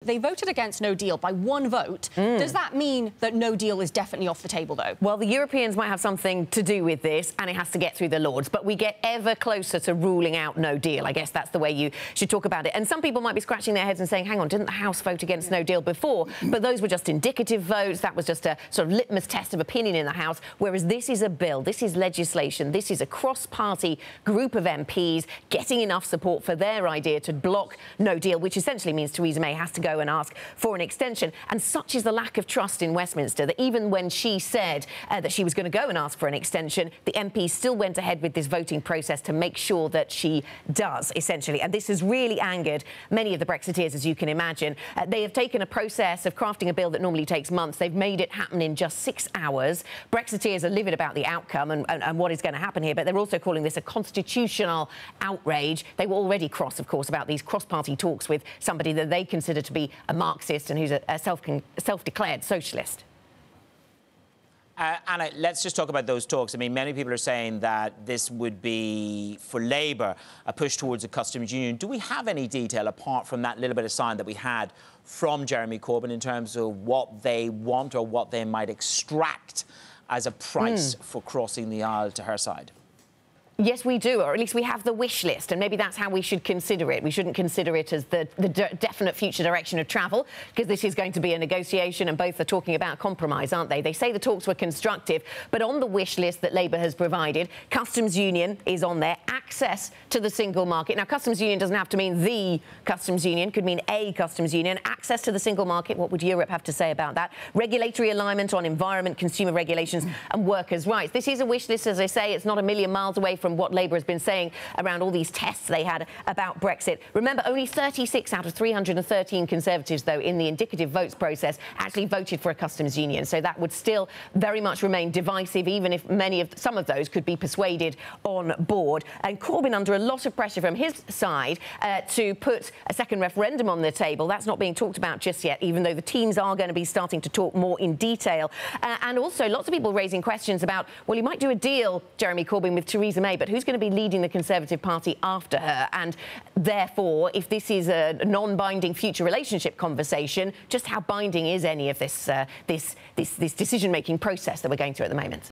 They voted against no deal by one vote. Does that mean that no deal is definitely off the table, though? Well, the Europeans might have something to do with this, and it has to get through the Lords. But we get ever closer to ruling out no deal. I guess that's the way you should talk about it. And some people might be scratching their heads and saying, hang on, didn't the House vote against no deal before? But those were just indicative votes. That was just a sort of litmus test of opinion in the House. Whereas this is a bill, this is legislation, this is a cross-party group of MPs getting enough support for their idea to block no deal, which essentially means Theresa May has to go and ask for an extension. And such is the lack of trust in Westminster that even when she said that she was going to go and ask for an extension, the MPs still went ahead with this voting process to make sure that she does, essentially. And this has really angered many of the Brexiteers, as you can imagine. They have taken a process of crafting a bill that normally takes months. They've made it happen in just 6 hours. Brexiteers are livid about the outcome and what is going to happen here, but they're also calling this a constitutional outrage. They were already cross, of course, about these cross-party talks with somebody that they consider to be a Marxist and who's a self-declared socialist. Anna, let's just talk about those talks. I mean, many people are saying that this would be, for Labour, a push towards a customs union. Do we have any detail, apart from that little bit of sign that we had from Jeremy Corbyn, in terms of what they want or what they might extract as a price for crossing the aisle to her side? Yes, we do, or at least we have the wish list, and maybe that's how we should consider it. We shouldn't consider it as the definite future direction of travel, because this is going to be a negotiation, and both are talking about compromise, aren't they? They say the talks were constructive, but on the wish list that Labour has provided, customs union is on there, access to the single market. Now, customs union doesn't have to mean the customs union, could mean a customs union. Access to the single market, what would Europe have to say about that? Regulatory alignment on environment, consumer regulations and workers' rights. This is a wish list, as I say. It's not a million miles away from what Labour has been saying around all these tests they had about Brexit. Remember, only 36 out of 313 Conservatives, though, in the indicative votes process actually voted for a customs union. So that would still very much remain divisive, even if some of those could be persuaded on board. And Corbyn under a lot of pressure from his side to put a second referendum on the table. That's not being talked about just yet, even though the teams are going to be starting to talk more in detail. And also lots of people raising questions about, well, he might do a deal, Jeremy Corbyn, with Theresa May, but who's going to be leading the Conservative Party after her? And therefore, if this is a non-binding future relationship conversation, just how binding is any of this decision-making process that we're going through at the moment?